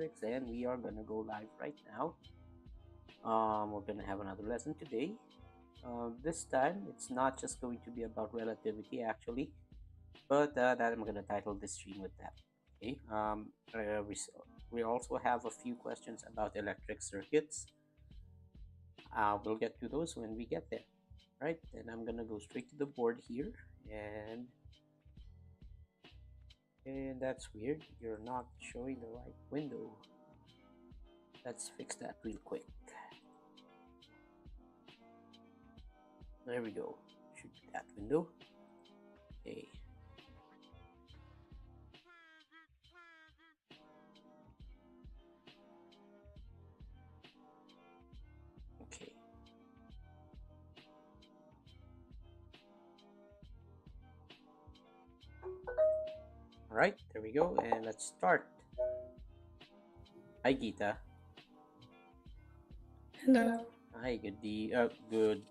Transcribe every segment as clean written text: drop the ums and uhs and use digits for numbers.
physics, and we are gonna go live right now. We're gonna have another lesson today. This time, it's not just going to be about relativity, actually, but that I'm gonna title this stream with that. Okay. We also have a few questions about electric circuits. We'll get to those when we get there. Right, and I'm gonna go straight to the board here, and that's weird. You're not showing the right window. Let's fix that real quick. There we go. Should be that window. Okay. Okay. All right, there we go, and let's start. Hi, Geeta. Hello. Hi, good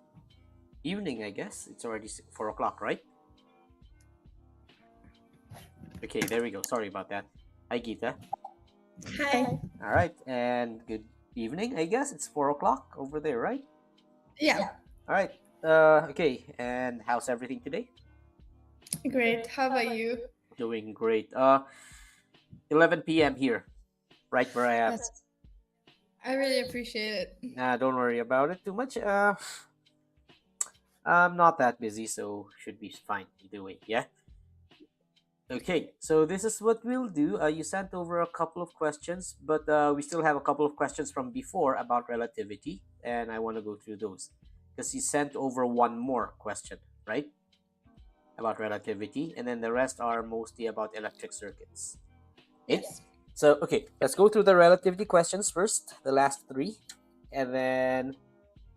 evening. I guess it's already 4 o'clock, right? Okay, there we go. Sorry about that. Hi, Geeta. Hi. All right, and good evening. I guess it's 4 o'clock over there, right? Yeah, All right. Okay, and how's everything today? great. How about you? Doing great. 11 p.m. here, right where I am. I really appreciate it. Nah, don't worry about it too much. I'm not that busy, so should be fine either way. Yeah. Okay, so this is what we'll do. You sent over a couple of questions, but we still have a couple of questions from before about relativity, and I want to go through those because you sent over one more question, right? About relativity, and then the rest are mostly about electric circuits. Okay? Yes. So, okay, let's go through the relativity questions first, the last three, and then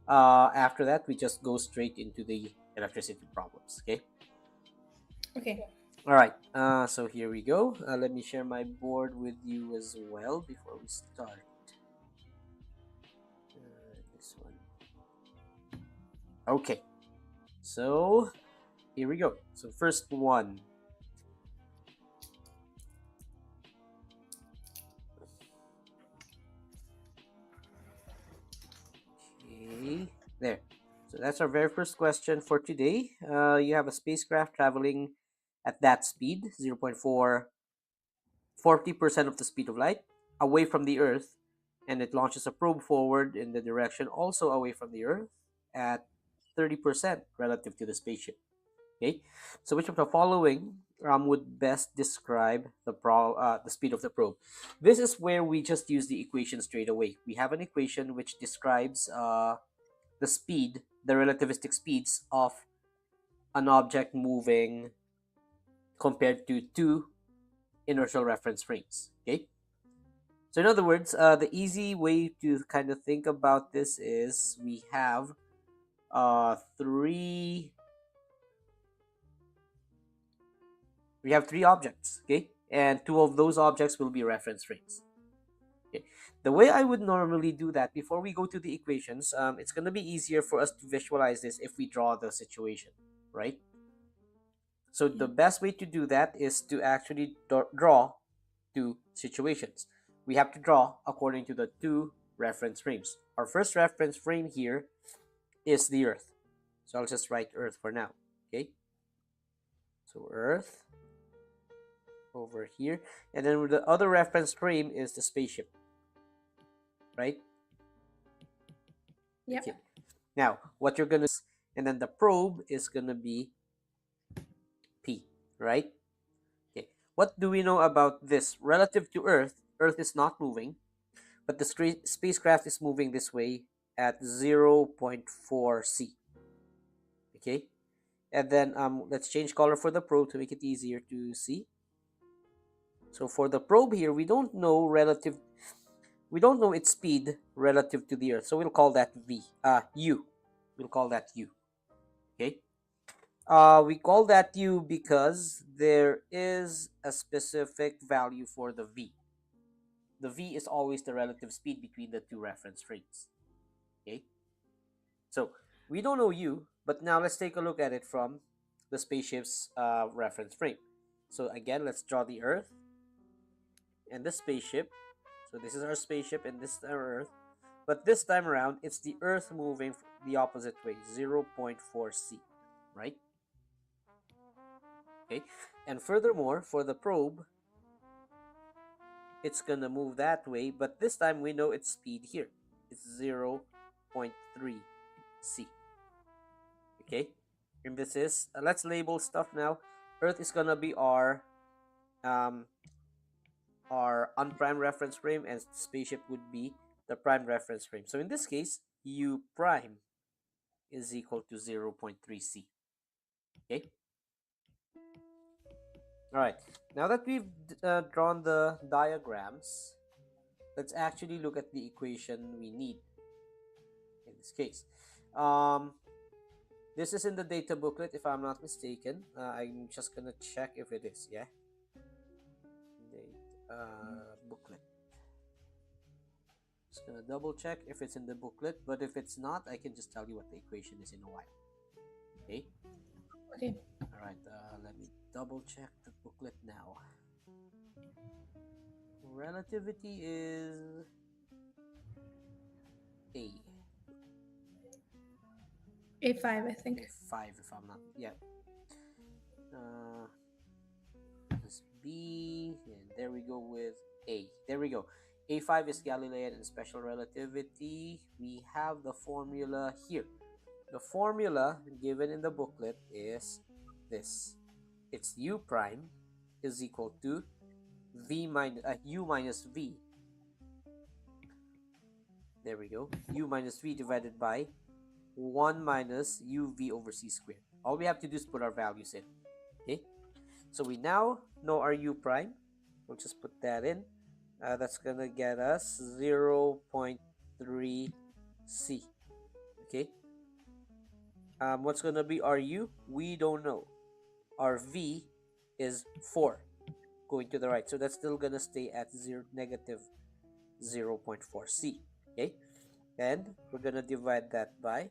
after that, we just go straight into the electricity problems. Okay. Okay. All right. So here we go. Let me share my board with you as well before we start. This one. Okay. So here we go. So first one. Okay. There. So that's our very first question for today. You have a spacecraft traveling at that speed, 0.4 40% of the speed of light, away from the Earth, and it launches a probe forward in the direction also away from the Earth at 30% relative to the spaceship. Okay, so which of the following would best describe the speed of the probe? This is where we just use the equation straight away. We have an equation which describes the speed, the relativistic speeds of an object moving compared to two inertial reference frames. Okay, so in other words, the easy way to kind of think about this is we have three objects, okay, and two of those objects will be reference frames. Okay, the way I would normally do that before we go to the equations, it's going to be easier for us to visualize this if we draw the situation, right? So the best way to do that is to actually draw two situations. We have to draw according to the two reference frames. Our first reference frame here is the Earth. So I'll just write Earth for now. Okay. So Earth over here. And then the other reference frame is the spaceship. Right? Yep. Okay. Now, what you're going to see, and then the probe is going to be P. Right? Okay. What do we know about this? Relative to Earth, Earth is not moving, but the spacecraft is moving this way at 0.4 C. Okay, and then let's change color for the probe to make it easier to see. So for the probe here, we don't know its speed relative to the Earth, so we'll call that U. We'll call that U. Okay. We call that U because there is a specific value for the V. The V is always the relative speed between the two reference frames. Okay. So we don't know U, but now let's take a look at it from the spaceship's reference frame. So again, let's draw the Earth and the spaceship So this is our spaceship and this is our Earth. But this time around, it's the Earth moving the opposite way, 0.4 c, right? Okay. And furthermore, for the probe, it's gonna move that way, but this time we know its speed here. It's 0.3 c. Okay. And this is, let's label stuff now. Earth is gonna be um, our unprime reference frame, and spaceship would be the prime reference frame. So in this case, u prime is equal to 0.3 c. Okay. All right. Now that we've drawn the diagrams, let's actually look at the equation we need in this case. This is in the data booklet, if I'm not mistaken. I'm just gonna check if it is. Yeah. Booklet. Just gonna double check if it's in the booklet, but if it's not, I can just tell you what the equation is in a while. Okay. Okay. All right. Let me double check the booklet now. Relativity is A. A5, I think. A5, if I'm not. Yeah. This B, and there we go with A. There we go. A5 is Galilean and special relativity. We have the formula here. The formula given in the booklet is this. It's u prime is equal to u minus v. There we go. U minus v divided by 1 minus uv over c squared. All we have to do is put our values in. Okay. So we now know our u prime. We'll just put that in. That's gonna get us 0.3 c. Okay. What's gonna be our u? We don't know. Our v is 4 going to the right, so that's still gonna stay at negative 0.4 c. Okay, and we're gonna divide that by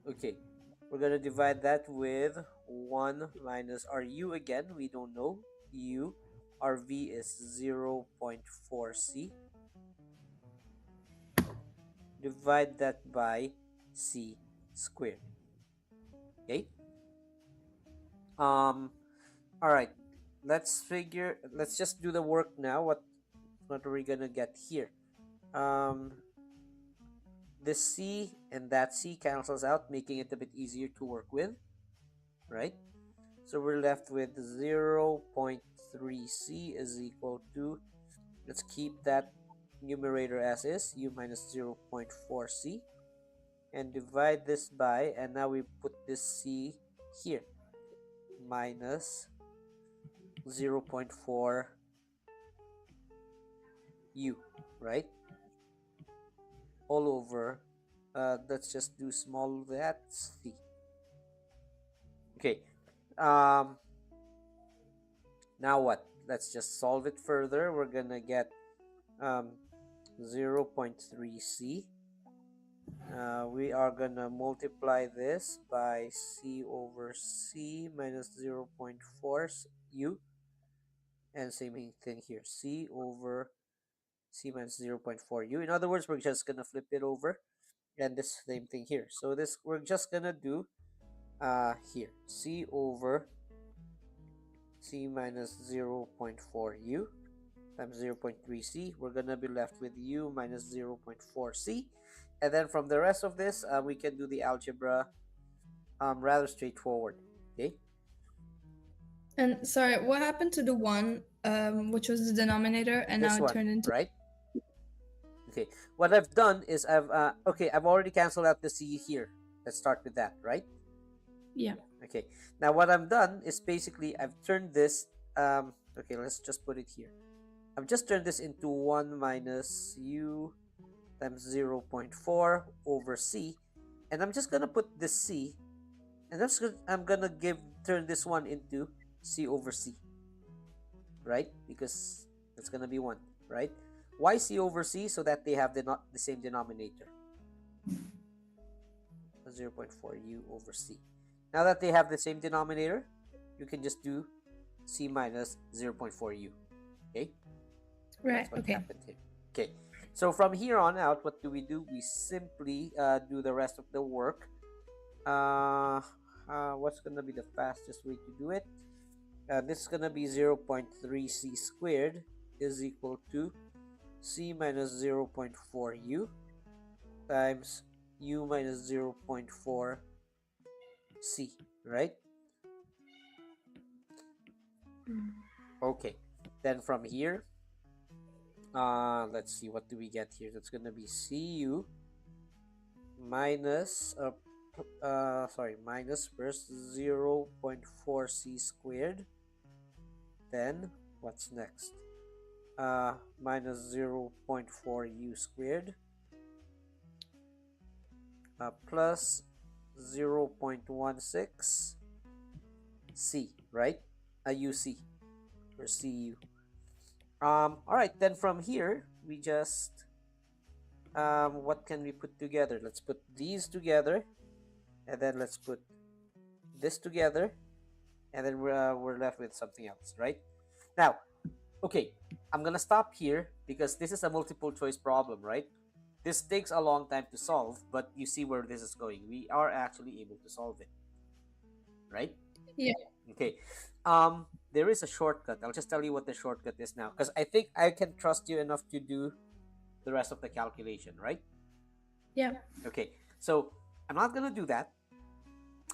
okay, we're gonna divide that with 1 minus our u again. We don't know u. Our v is 0.4 c. Divide that by c squared. Okay. All right. Let's just do the work now. What are we gonna get here? This c and that c cancels out, making it a bit easier to work with, right? So we're left with 0.3 c is equal to, let's keep that numerator as is, u minus 0.4 c, and divide this by, and now we put this c here, minus 0.4 u, right? All over, let's just do small that c. Okay. Now what? Let's just solve it further. We're gonna get 0.3 c. We are gonna multiply this by c over c minus 0.4 u, and same thing here, c over c minus 0.4 u. In other words, we're just gonna flip it over, and this same thing here. So this we're just gonna do here, c over c minus 0.4 u times 0.3 c. We're gonna be left with u minus 0.4 c, and then from the rest of this, we can do the algebra rather straightforward. Okay. And sorry, what happened to the one which was the denominator and This now it one, turned into right? Okay. What I've done is I've already canceled out the c here. Let's start with that, right? yeah. Okay. Now what I've done is basically I've turned this. Okay, let's just put it here. I've just turned this into 1 minus u times 0.4 over c, and I'm just gonna put this c, and I'm gonna turn this one into c over c, right? Because it's gonna be 1, right? Why c over c? So that they have the same denominator. 0.4 u over c. Now that they have the same denominator, you can just do c minus 0.4u. Okay, Right. that's what Okay. happened here. Okay, so from here on out, what do? We simply do the rest of the work. What's gonna be the fastest way to do it? This is gonna be 0.3 c squared is equal to c minus 0.4 u times u minus 0.4 c, right? Okay, then from here, let's see, what do we get here? That's gonna be cu minus minus first 0.4 c squared, then what's next? Minus 0.4 u squared, plus 0.16 c, right? uc or cu. All right, then from here we just what can we put together? Let's put these together, and then let's put this together, and then we're left with something else, right? Now, okay, I'm gonna stop here because this is a multiple choice problem, right? This takes a long time to solve, but you see where this is going. We are actually able to solve it, right? Yeah. Okay. There is a shortcut. I'll just tell you what the shortcut is now, because I think I can trust you enough to do the rest of the calculation, right? Yeah. Okay. So I'm not gonna do that.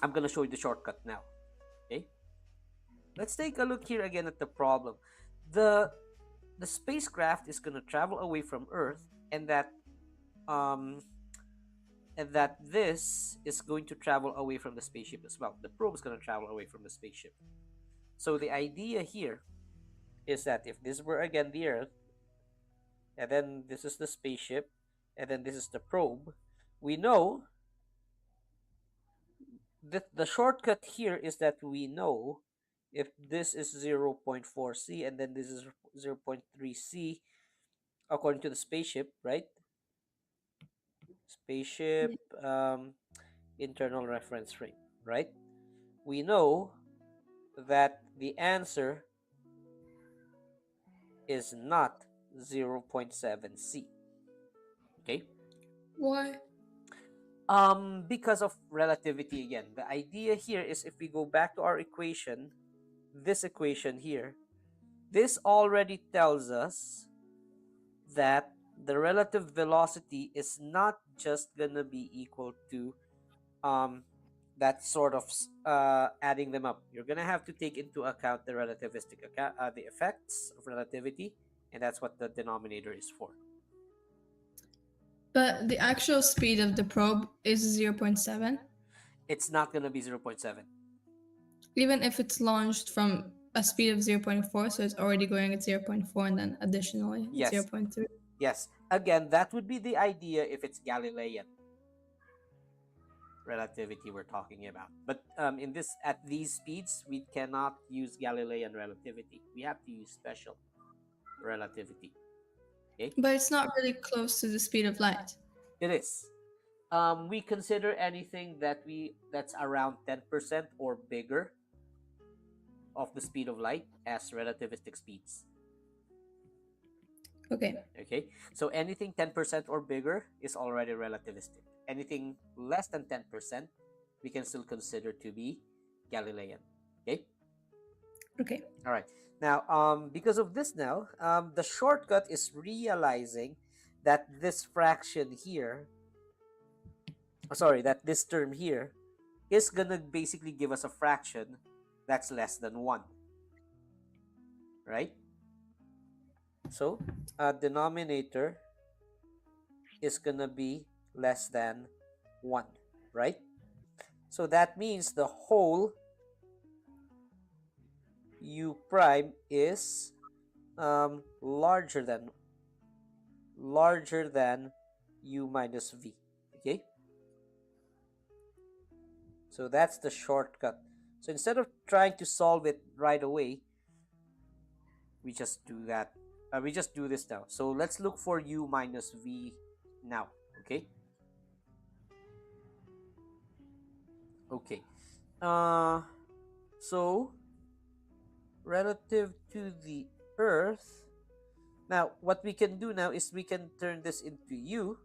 I'm gonna show you the shortcut now. Okay. Let's take a look here again at the problem. The the spacecraft is gonna travel away from Earth, and um that this is going to travel away from the spaceship as well. The probe is going to travel away from the spaceship. So the idea here is that if this were again the Earth, and then this is the spaceship, and then this is the probe, we know that the shortcut here is that we know if this is 0.4 c and then this is 0.3 c according to the spaceship, right? Spaceship, internal reference frame, right? We know that the answer is not 0.7 c. Okay, Why? because of relativity again. The idea here is, if we go back to our equation, this equation here, this already tells us that the relative velocity is not just gonna be equal to um that sort of adding them up. You're gonna have to take into account the relativistic account, the effects of relativity, and that's what the denominator is for. But the actual speed of the probe is 0.7, It's not gonna be 0.7. even if it's launched from a speed of 0.4, so it's already going at 0.4 and then additionally at Yes, 0.3. yes. Again, that would be the idea if it's Galilean relativity we're talking about. But in this at these speeds, we cannot use Galilean relativity. We have to use special relativity. Okay, But it's not really close to the speed of light. it is. We consider anything that's around 10% or bigger of the speed of light as relativistic speeds. Okay. Okay, so anything 10% or bigger is already relativistic. Anything less than 10%, we can still consider to be Galilean. Okay, Okay. all right. Now, because of this, now the shortcut is realizing that this fraction here, sorry, that this term here is gonna basically give us a fraction that's less than 1, right? So denominator is gonna be less than 1, right? So that means the whole u prime is larger than u minus v. Okay, so that's the shortcut. So instead of trying to solve it right away, we just do that. We just do this now. So let's look for u minus v now. Okay. Okay. Uh, so relative to the Earth. Now, what we can do now is we can turn this into u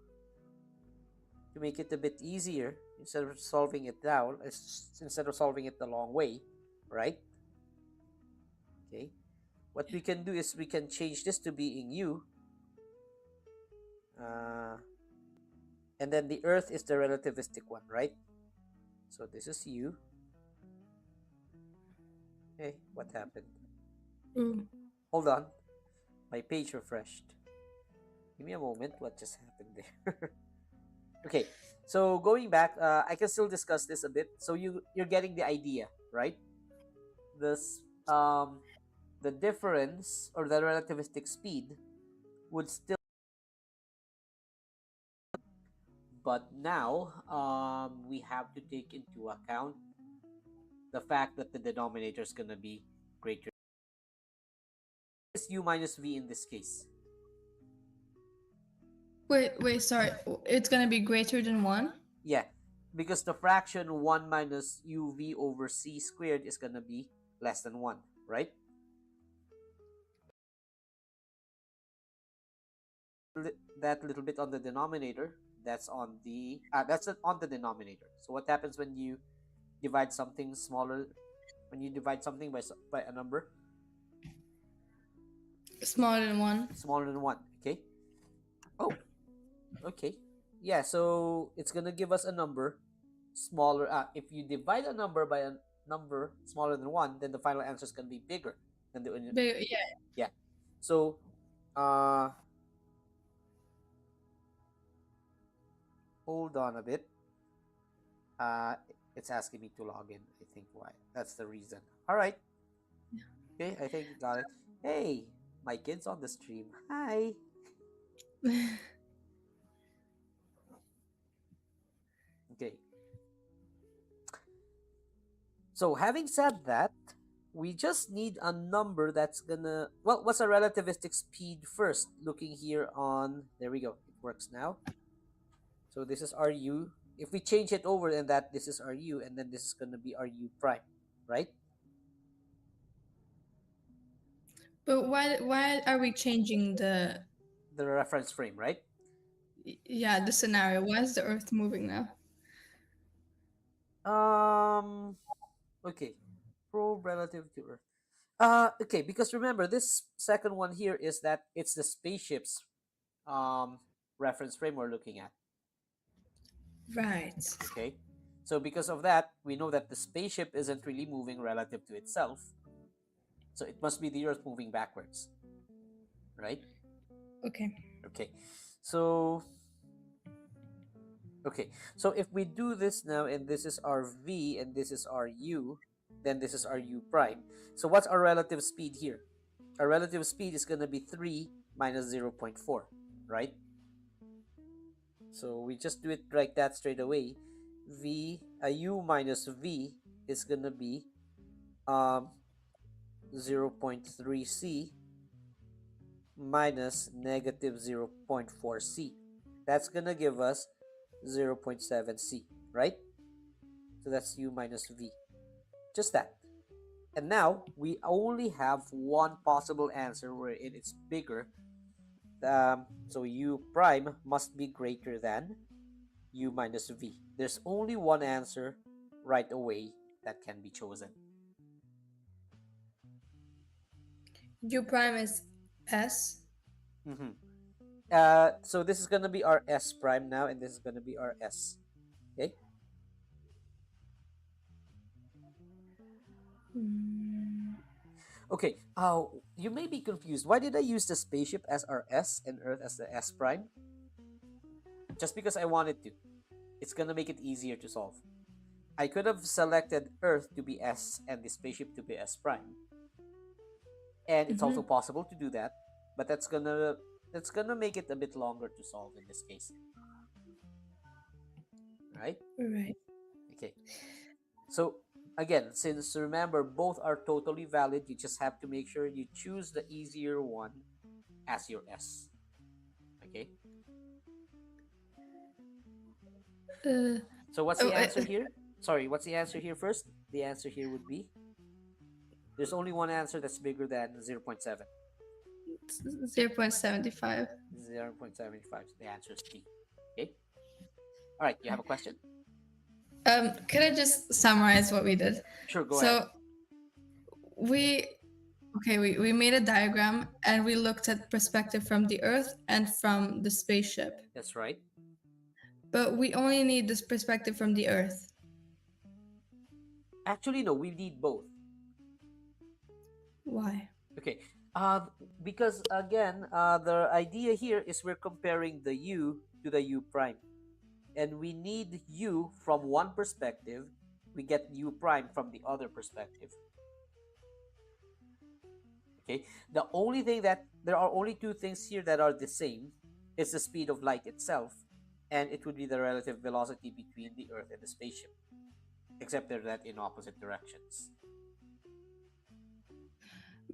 to make it a bit easier instead of solving it down, instead of solving it the long way, right? Okay. What we can do is we can change this to being u, uh, and then the Earth is the relativistic one, right? So this is u. Hey, what happened? Ooh. Hold on, my page refreshed. Give me a moment. What just happened there? Okay, so going back, I can still discuss this a bit. So you're getting the idea, right? This the difference or the relativistic speed would still, but now we have to take into account the fact that the denominator is gonna be greater. It's u minus v in this case. Wait, sorry. It's gonna be greater than 1? Yeah, because the fraction 1 minus uv over c squared is gonna be less than 1, right? That little bit on the denominator, that's on the on the denominator. So what happens when you divide something smaller, when you divide something by a number Smaller than 1. smaller than 1? Okay. Oh, okay. Yeah, so it's gonna give us a number smaller. If you divide a number by a number smaller than 1, then the final answer is gonna be bigger than the Yeah. yeah. So uh hold on a bit. uh it's asking me to log in. I think why that's the reason. All right. Okay, I think got it. Hey, my kid's on the stream. Hi. Okay. So having said that, we just need a number that's gonna, well, what's a relativistic speed first? Looking here on, there we go. It works now. So this is RU. If we change it over, then that this is RU, and then this is gonna be RU prime, right? But why are we changing The reference frame, right? yeah, the scenario? Why is the Earth moving now? Um. Okay. Probe relative to Earth. Okay, because remember this second one here is that it's the spaceship's um reference frame we're looking at. Right. Okay, so because of that, we know that the spaceship isn't really moving relative to itself, so it must be the Earth moving backwards, right? Okay. Okay, so okay, so if we do this now, and this is our v and this is our u, then this is our u prime. So what's our relative speed here? Our relative speed is going to be 3 minus 0.4, right? So we just do it like that straight away. U minus v is going to be um 0.3c minus negative 0.4c. That's going to give us 0.7c, right? So that's u minus v. Just that. And now we only have one possible answer wherein it's bigger. So u prime must be greater than u minus v. There's only one answer right away that can be chosen. U prime is S. Mm-hmm. So this is gonna be our s prime now, and this is gonna be our s. Okay. Mm. Okay. You may be confused. Why did I use the spaceship as our s and Earth as the s prime? Just because I wanted to. It's gonna make it easier to solve. I could have selected Earth to be s and the spaceship to be s prime, and it's Mm-hmm. also possible to do that, but that's gonna make it a bit longer to solve in this case, right? Right. Okay. So again, since remember both are totally valid, you just have to make sure you choose the easier one as your s. Okay. Uh, So what's oh, the answer here? Sorry, what's the answer here first? The answer here would be There's only one answer that's bigger than 0.7. 0.75. 0.75. So the answer is D. Okay. All right. You have a question? Could I just summarize what we did? Sure. Go ahead. So we we made a diagram and we looked at perspective from the Earth and from the spaceship. That's right. But we only need this perspective from the Earth. Actually, no. We need both. Why? Okay. Because again, the idea here is we're comparing the u to the u prime, and we need u from one perspective. We get u prime from the other perspective. Okay. The only thing that there are only two things here that are the same is the speed of light itself, and it would be the relative velocity between the Earth and the spaceship, except they're that in opposite directions.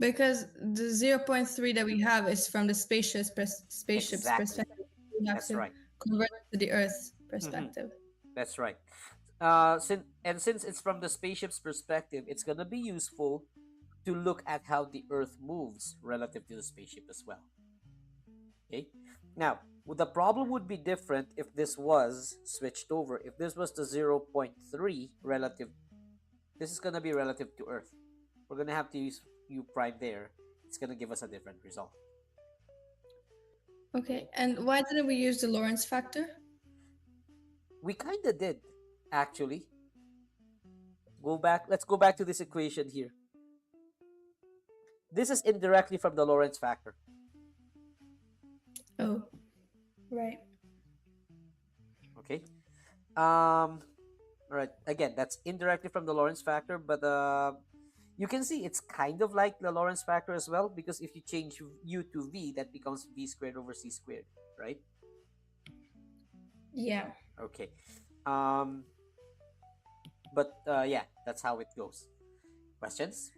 Because the zero point 0.3 that we have is from the spaceship's Exactly. perspective. We have That's to right. convert it to the Earth's Hmm. perspective. That's right. Since it's from the spaceship's perspective, it's gonna be useful to look at how the Earth moves relative to the spaceship as well. Okay. Now, the problem would be different if this was switched over. If this was the 0.3 relative, this is gonna be relative to Earth. We're gonna have to use u prime there. It's gonna give us a different result. Okay, Okay. and why didn't we use the Lorentz factor? We kinda did, actually. Go back. Let's go back to this equation here. This is indirectly from the Lorentz factor. Oh, right. Okay. All right. Again, that's indirectly from the Lorentz factor, but you can see it's kind of like the Lorentz factor as well, because if you change u to v, that becomes v squared over c squared, right? Yeah. Okay. But yeah, that's how it goes. Questions?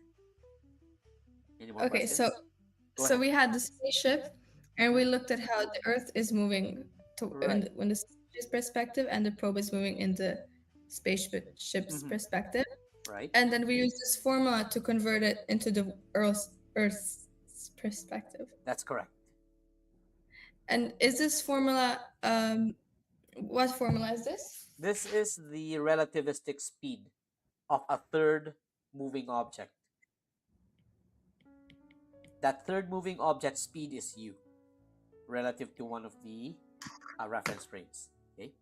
Any more Okay, so questions? Go so ahead. we had the spaceship, and we looked at how the Earth is moving to Right. in the spaceship's perspective, and the probe is moving in the spaceship's Mm-hmm. perspective. Right. And then we use this formula to convert it into the Earth's perspective. That's correct. And is this formula what formula is this? This is the relativistic speed of a third moving object. That third moving object speed is u relative to one of the reference frames. Okay.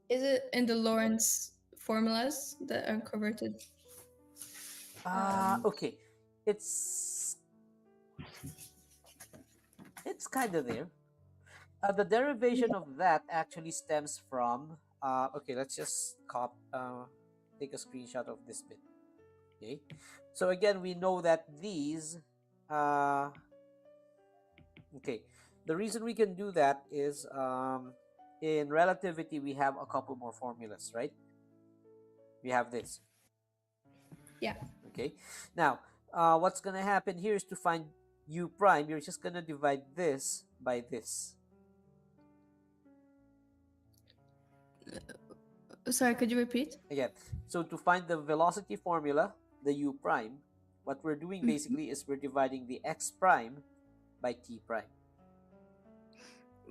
Is it in the Lorentz formulas that are converted? Okay. It's it's kind of there. The derivation of that actually stems from. Okay, let's just take a screenshot of this bit. Okay. So again, we know that these. Okay. The reason we can do that is in relativity we have a couple more formulas, right? We have this. Yeah. Okay. Now, what's gonna happen here is to find u prime. You're just gonna divide this by this. Sorry, could you repeat? Again, so to find the velocity formula, the u prime, what we're doing Mhm. basically is we're dividing the x prime by t prime.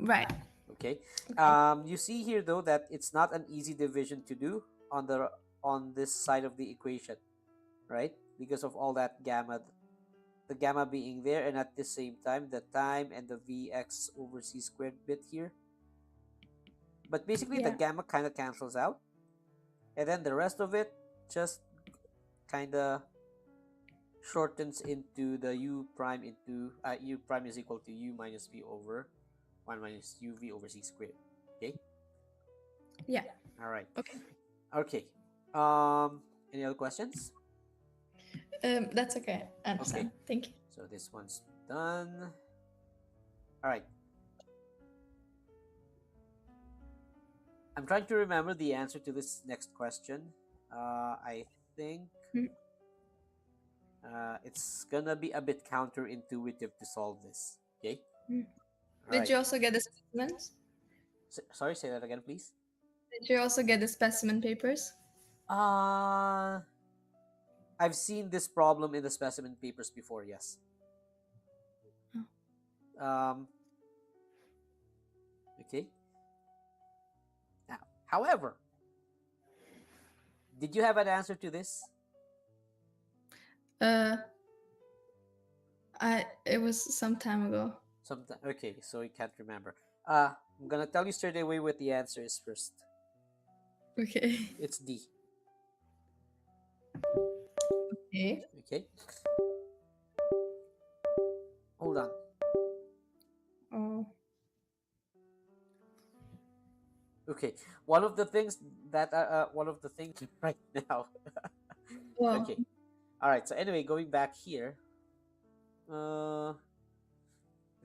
Right. Okay. Okay. You see here though that it's not an easy division to do on this side of the equation, right? Because of all that gamma, the gamma being there, and at the same time the time and the vx over c squared bit here. But basically the Yeah. gamma kind of cancels out, and then the rest of it just kind of shortens into the u prime into u prime is equal to u minus v over 1 minus uv over c squared. Okay. Yeah. All right. Okay. Okay. Um, any other questions? That's okay. I Okay. understand. Thank you. So this one's done. All right. I'm trying to remember the answer to this next question. I think Mm. it's gonna be a bit counterintuitive to solve this. Okay. Mm. All Did right. you also get the specimens? Sorry, say that again, please. Did you also get the specimen papers? Uh, I've seen this problem in the specimen papers before, yes. Um, okay. Now, however, did you have an answer to this? Uh, it was some time ago. Sometime. Okay, so you can't remember. I'm gonna tell you straight away what the answer is first. Okay. It's D. Okay. Okay. Hold on. Oh. Okay. One of the things right now. Well. Okay. All right. So anyway, going back here. Uh.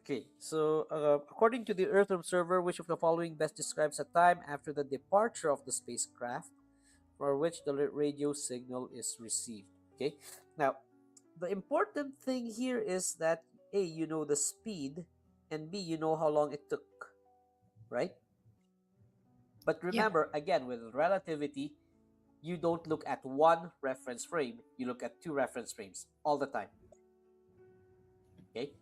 Okay. So according to the Earth observer, which of the following best describes a time after the departure of the spacecraft for which the radio signal is received? Okay. Now, the important thing here is that A, you know the speed, and B, you know how long it took, right? But Yeah. remember, again, with relativity, you don't look at one reference frame, you look at two reference frames all the time. Okay?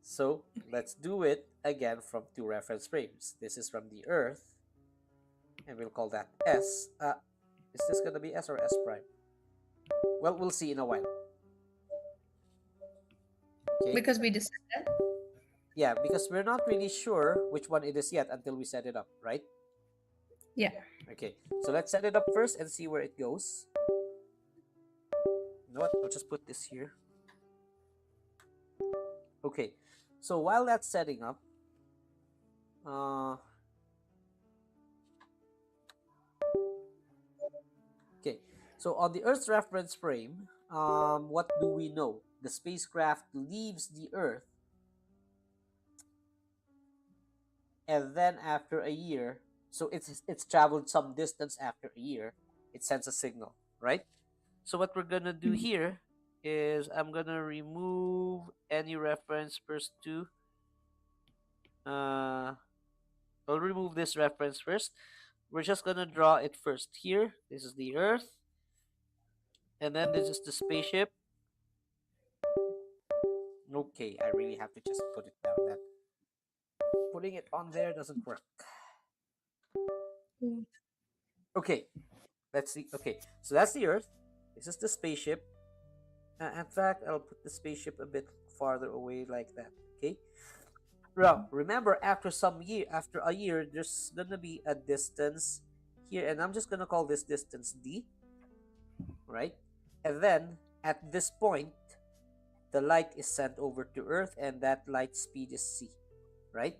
So let's do it again from two reference frames. This is from the Earth, and we'll call that S. Is this going to be S or S prime? Well, we'll see in a while. Okay? Because we decided. Yeah, because we're not really sure which one it is yet until we set it up, right? Yeah. Okay, so let's set it up first and see where it goes. You know what? I'll just put this here. Okay, so while that's setting up, okay, so on the Earth's reference frame, what do we know? The spacecraft leaves the Earth, and then after a year, so it's traveled some distance after a year, it sends a signal, right? So what we're gonna do Mhm. here is I'm gonna remove any reference first to I'll remove this reference first. We're just gonna draw it first here. This is the Earth, and then this is the spaceship. Okay, I really have to just put it down. That putting it on there doesn't work. Mm. Okay, let's see. Okay, so that's the Earth. This is the spaceship. In fact, I'll put the spaceship a bit farther away like that. Okay. Well, remember, after a year, there's gonna be a distance here, and I'm just gonna call this distance D, right? And then at this point, the light is sent over to Earth, and that light speed is c, right?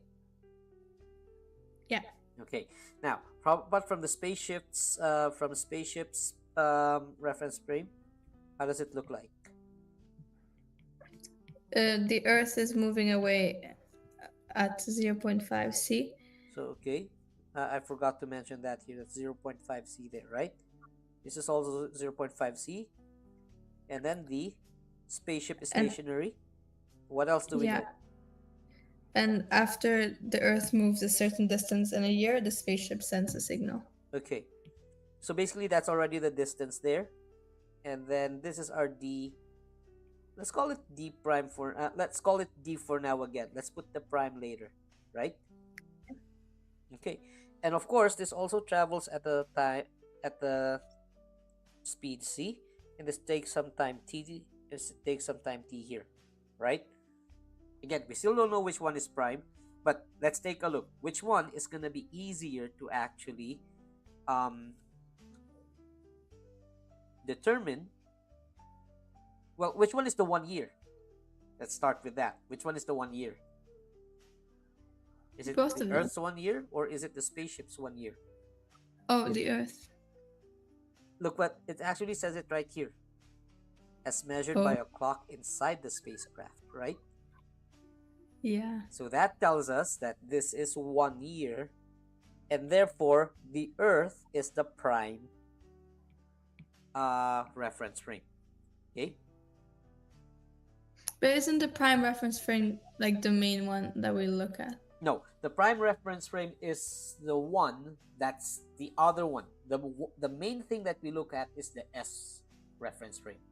Yeah. Okay. Now, but from the spaceship's reference frame, how does it look like? The Earth is moving away at 0.5 C. So okay, I forgot to mention that here. That's 0.5 c there, right? This is also 0.5 c, and then the spaceship is And stationary. What else do we yeah. know? And after the Earth moves a certain distance in a year, the spaceship sends a signal. Okay, so basically that's already the distance there, and then this is our d. Let's call it d prime for. Let's call it d for now again. Let's put the prime later, right? Okay, and of course this also travels at the speed c, and this takes some time t. This takes some time t here, right? Again, we still don't know which one is prime, but let's take a look. Which one is gonna be easier to actually determine? Well, which one is the 1 year? Let's start with that. Which one is the 1 year? Is it Both the of them. Earth's 1 year or is it the spaceship's 1 year? Oh, the Earth. Look what it actually says it right here. As measured by Oh, a clock inside the spacecraft, right? yeah. So that tells us that this is 1 year, and therefore the Earth is the prime reference frame. Okay? But isn't the prime reference frame like the main one that we look at? No, the prime reference frame is the one that's the other one. The main thing that we look at is the S reference frame.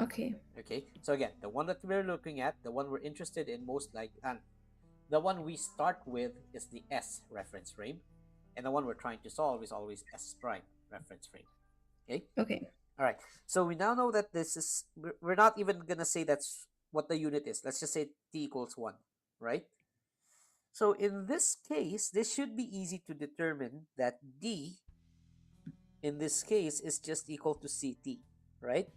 Okay. Okay, so again, the one that we're looking at, the one we're interested in most like, and the one we start with is the S reference frame, and the one we're trying to solve is always S prime reference frame. Okay, Okay. all right. So we now know that this is, we're not even gonna say that's what the unit is. Let's just say t equals 1, right? So in this case, this should be easy to determine that d in this case is just equal to ct, right?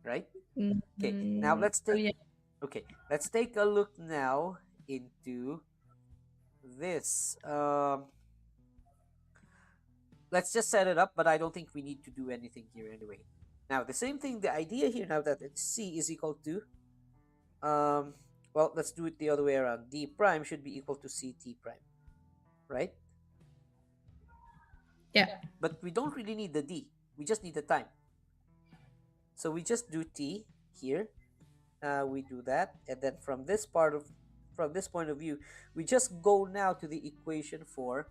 Right? Okay. Now let's Oh take yeah. okay, let's take a look now into this. Let's just set it up, but I don't think we need to do anything here anyway. Now the same thing, the idea here now that it's c is equal to um well, let's do it the other way around. D prime should be equal to ct prime, right? Yeah. But we don't really need the d. We just need the time. So we just do t here. We do that, and then from this point of view, we just go now to the equation for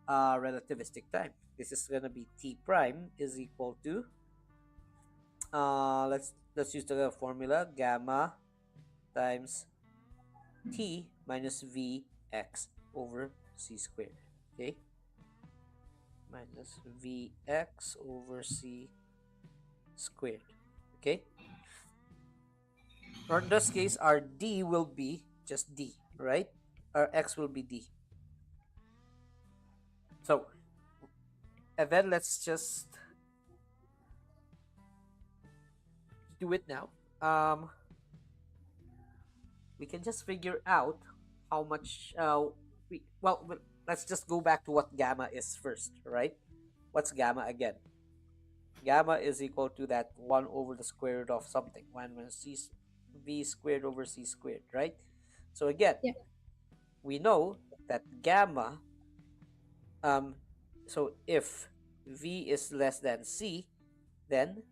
relativistic time. This is gonna be t prime is equal to let's use the formula gamma times t minus v x over c squared. Okay, minus vx over c squared. Okay, or in this case, our d will be just d, right? Our x will be d. So, and then let's just do it now. We can just figure out how much. Let's just go back to what gamma is first, right? What's gamma again? Gamma is equal to that 1 over the square root of something. 1 minus v squared over c squared, right? So again, Yeah. we know that gamma, um, so if v is less than c, then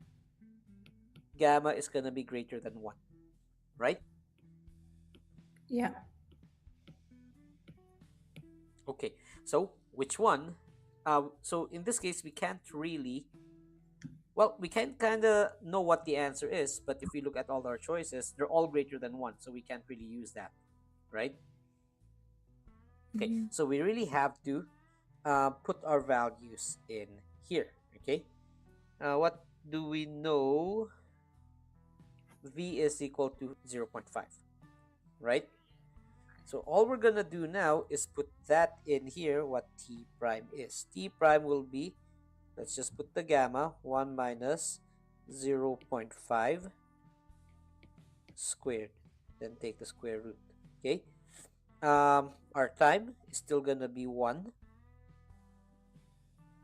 gamma is going to be greater than 1, right? Yeah. Okay, so which one? So in this case, we can't really, well, we can kind of know what the answer is, but if we look at all our choices, they're all greater than 1, so we can't really use that, right? Okay, Mhm. so we really have to put our values in here, okay? What do we know? V is equal to 0.5, right? So all we're gonna do now is put that in here, what t prime is. T prime will be, let's just put the gamma, 1 minus 0.5 squared. Then take the square root, okay? Our time is still gonna be 1.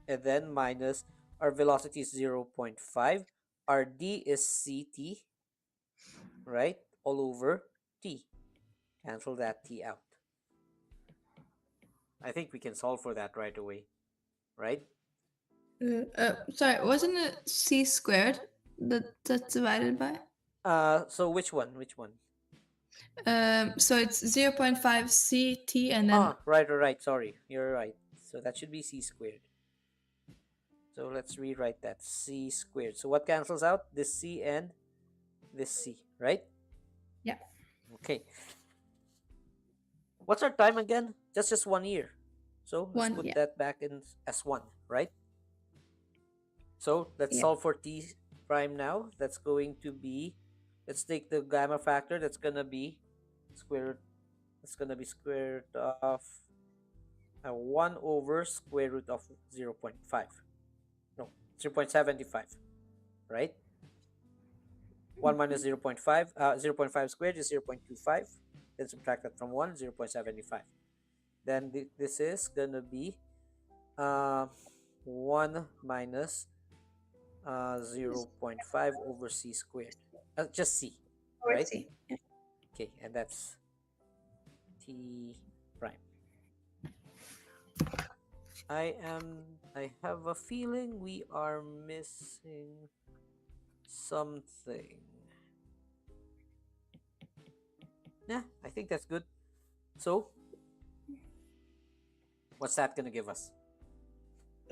And then minus, our velocity is 0.5. Our d is ct, right? All over t. Cancel that t out. I think we can solve for that right away, right? Sorry, wasn't it c squared that's divided by? So which one? Which one? So it's 0.5 ct and then Right. Sorry, you're right. So that should be c squared. So let's rewrite that c squared. So what cancels out? This c and this c, right? yeah, Okay. What's our time again? Just 1 year. So let's one. put Yeah, that back in as 1, right? So let's yeah. solve for t prime now. That's going to be, let's take the gamma factor. That's gonna be square root. That's gonna be square root of 1 over square root of 0.5. No, 0.75, right? 1 minus 0.5, 0.5 squared is 0.25. Then subtract that from 1, 0.75. Then this is gonna be uh, 1 minus 0.5 over c squared. Just c, Over right? c. Yeah. Okay, and that's t prime. I have a feeling we are missing something. Yeah, I think that's good. So, what's that gonna give us?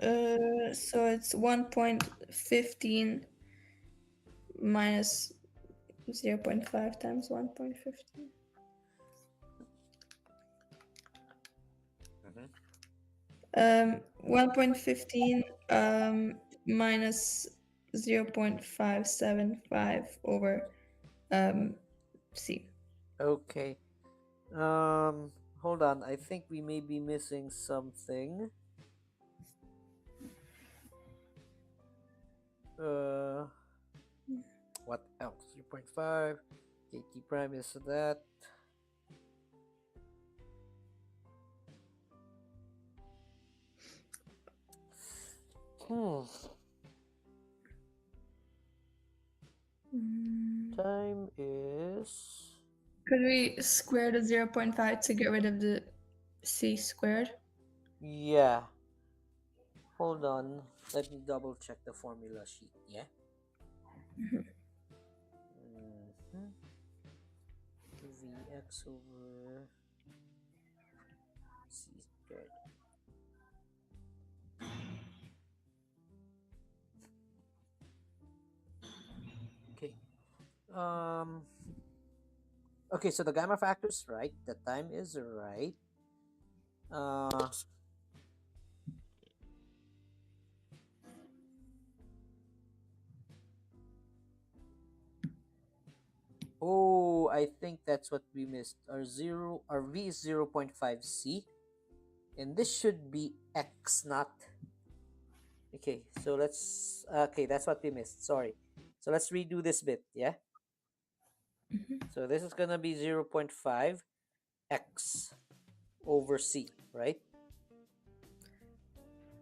So it's 1.15 minus 0.5 times 1.15. Mhm. 1.15 minus 0.575 over C. Okay. Hold on. I think we may be missing something. Uh, what else? 3.5. KT prime is that. Hmm. Time is. Could we square the 0.5 to get rid of the C squared? Yeah. Hold on. Let me double check the formula sheet. Yeah. Mhm. Vx over c squared. Okay. Um. Okay. So the gamma factor is right. The time is right. Uh. Oh, I think that's what we missed. Our v is 0.5 c, and this should be x, not. Okay. So let's. Okay, that's what we missed. Sorry. So let's redo this bit. Yeah. So this is gonna be 0.5 x over c, right?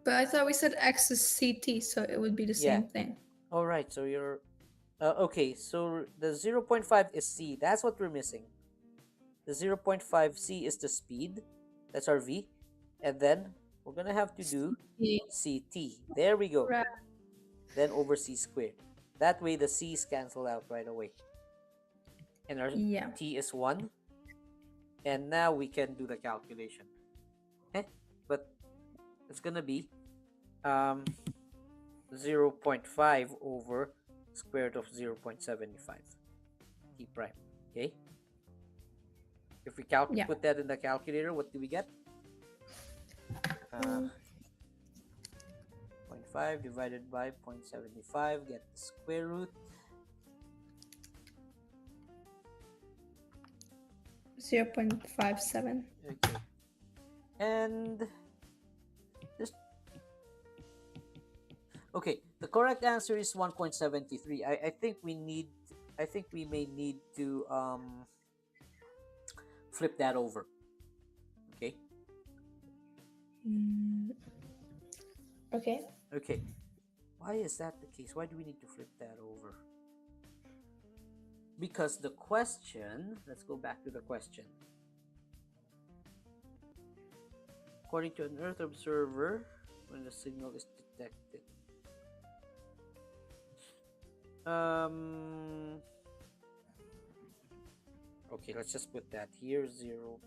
But I thought we said X is CT, so it would be the Yeah. same thing. All right. So you're okay. So the 0.5 is c. That's what we're missing. The 0.5 c is the speed. That's our v, and then we're gonna have to do CT. ct. There we go. Right. Then over c squared. That way the c's cancel out right away, and our Yeah. t is 1. And now we can do the calculation. Okay, but it's gonna be um 0.5 over square root of 0.75 t prime. Okay, if we Yeah. put that in the calculator, what do we get? uh, 0.5 divided by 0.75, get the square root. 0.57. Okay, and this. Okay, the correct answer is 1.73. I think we need. I think we may need to flip that over. Okay. Okay. Okay. Why is that the case? Why do we need to flip that over? Because the question, let's go back to the question. According to an Earth observer, when the signal is detected. Um. Okay, let's just put that here. 0.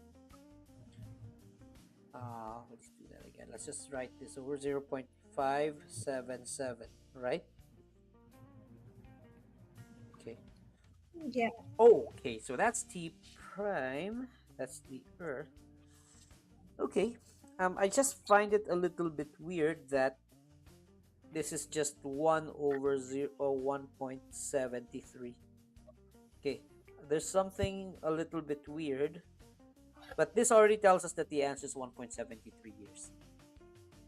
Let's do that again. Let's just write this over 0.577, right? Okay. Yeah. Okay, so that's T prime. That's the Earth. Okay. I just find it a little bit weird that this is just 1 over 0 or 1.73. Okay. There's something a little bit weird, but this already tells us that the answer is 1.73 years.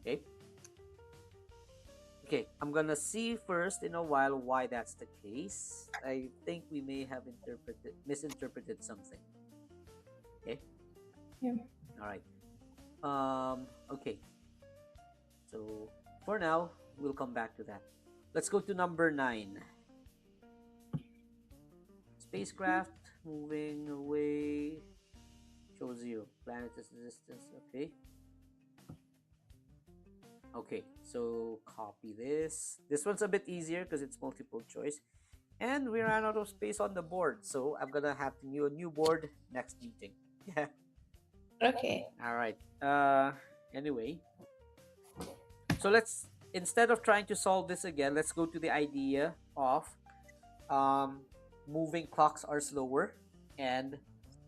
Okay. Okay, I'm gonna see first in a while why that's the case. I think we may have misinterpreted something. Okay. Yeah. All right. Okay. So for now, we'll come back to that. Let's go to number 9. Spacecraft moving away. Show 0. Planet is distance. Okay. Okay. So copy this. This one's a bit easier because it's multiple choice. And we ran out of space on the board, so I'm gonna have to new a new board next meeting. Yeah. Okay. All right. Anyway, So let's, instead of trying to solve this again, let's go to the idea of moving clocks are slower and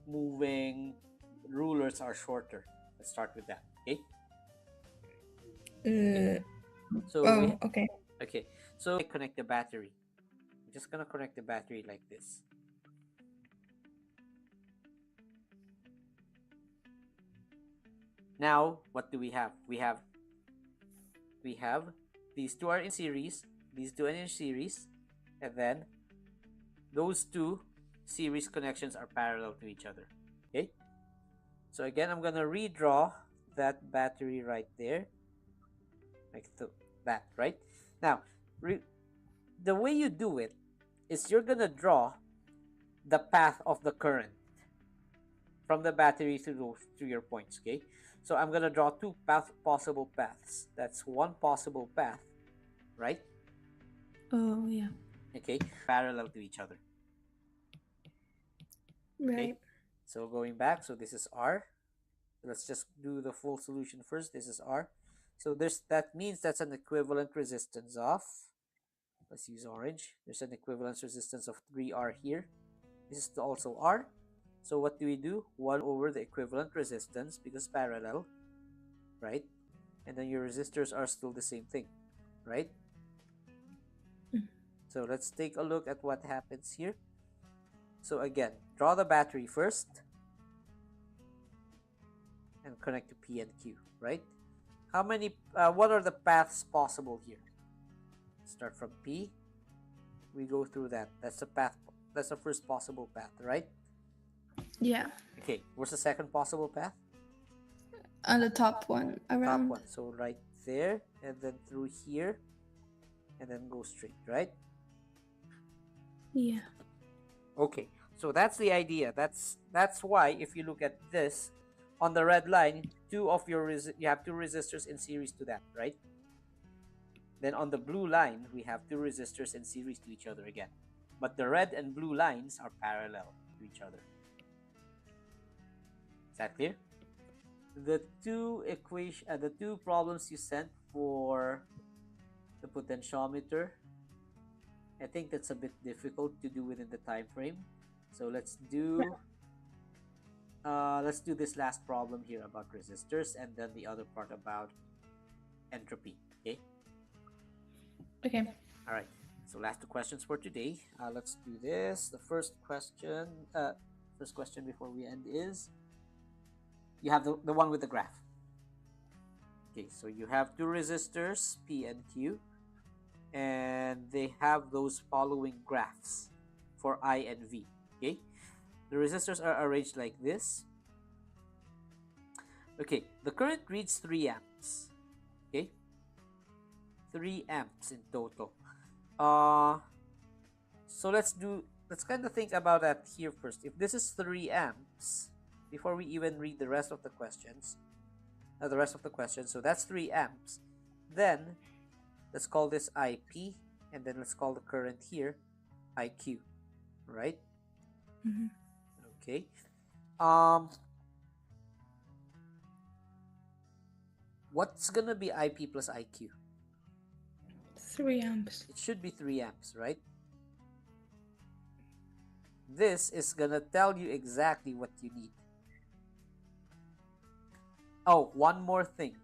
moving rulers are shorter. Let's start with that. Okay. So we Okay. okay. So I connect the battery. I'm just gonna connect the battery like this. Now, what do we have? We have these two are in series, these two are in series, and then those two series connections are parallel to each other. Okay. So again, I'm gonna redraw that battery right there, like that, right? Now, the way you do it is you're gonna draw the path of the current from the battery to those to your points. Okay, so I'm gonna draw two possible paths. That's one possible path, right? Oh, yeah. Okay, parallel to each other. Okay, Right. so going back, so this is R. Let's just do the full solution first. This is R. So that means that's an equivalent resistance of, let's use orange. There's an equivalence resistance of 3R here. This is also R. So what do? 1 over the equivalent resistance because parallel, right? And then your resistors are still the same thing, right? So let's take a look at what happens here. So again, draw the battery first and connect to P and Q, right? What are the paths possible here? Start from P. We go through that. That's the path. That's the first possible path, right? Yeah. Okay, what's the second possible path? On the top one, around. Top one. So right there, and then through here, and then go straight, right? Yeah. Okay, so that's the idea. That's why if you look at this, on the red line, you have two resistors in series to that, right? Then on the blue line, we have two resistors in series to each other again. But the red and blue lines are parallel to each other. Is that clear? The two problems you sent for the potentiometer, I think that's a bit difficult to do within the time frame. So let's do this last problem here about resistors, and then the other part about entropy. Okay. Okay. All right. So last two questions for today. Let's do this. The first question before we end is, you have the one with the graph. Okay, so you have two resistors, P and Q, and they have those following graphs for I and V. Okay, the resistors are arranged like this. Okay, the current reads 3 amps. Okay, 3 amps in total. So let's kind of think about that here first. If this is 3 amps, before we even read the rest of the questions, so that's 3 amps. Then let's call this IP, and then let's call the current here IQ, right? Mm-hmm. Okay. What's gonna be IP plus IQ? 3 amps. It should be 3 amps, right? This is gonna tell you exactly what you need. Oh, one more thing.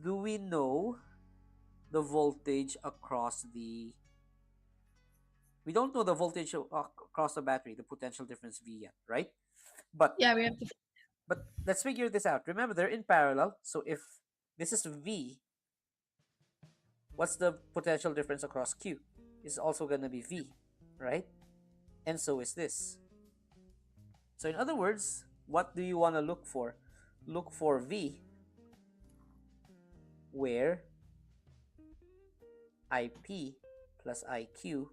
Do we know the voltage across the... We don't know the voltage across the battery, the potential difference V yet, right? But Yeah, we have to. But let's figure this out. Remember, they're in parallel. So if this is V, what's the potential difference across Q? It's also going to be V, right? And so is this. So in other words, what do you want to look for? Look for V where IP plus IQ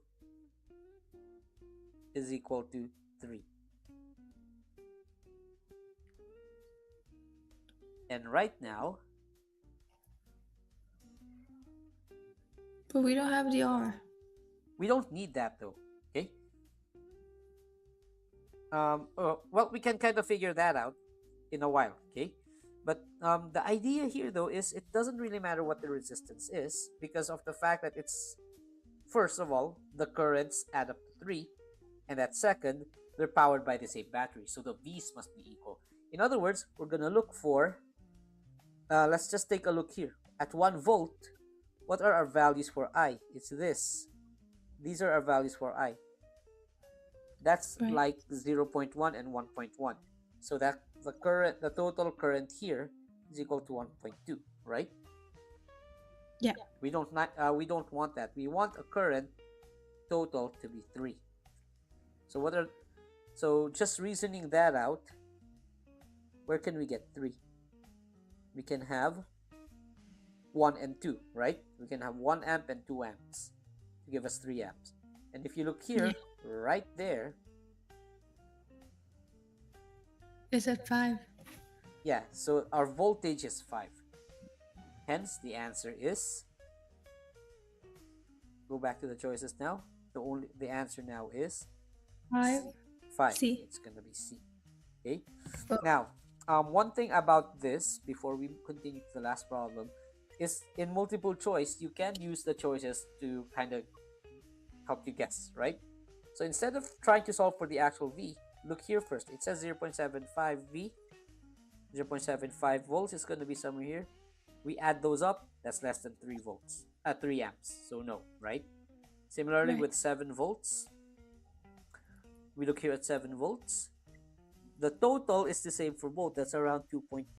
is equal to 3. And right now, But we don't have the R. we don't need that though, okay? Well, we can kind of figure that out in a while, okay? But the idea here, though, is it doesn't really matter what the resistance is because of the fact that it's, first of all, the currents add up to 3, and that second, they're powered by the same battery. So the V's must be equal. In other words, we're going to look for, let's just take a look here. At 1 volt, what are our values for I? It's this. These are our values for I. That's Right. like 0 0.1 and 1.1. So that the total current here is equal to 1.2, right? Yeah. We don't want that. We want a current total to be 3. So just reasoning that out, where can we get 3? We can have 1 and 2, right? We can have 1 amp and 2 amps to give us 3 amps. And if you look Yeah. here, right there, It's at 5. yeah, so our voltage is 5. Hence, the answer is, go back to the choices now. The answer now is 5. C. 5. C. It's gonna be C. Okay. Oh, Now, one thing about this before we continue to the last problem is in multiple choice you can use the choices to kind of help you guess, right? So instead of trying to solve for the actual V, look here first. It says 0.75 V, 0.75 volts is going to be somewhere here. We add those up, that's less than 3 volts, 3 amps, so no, right? Similarly right. with 7 volts, we look here at 7 volts. The total is the same for both, that's around 2.2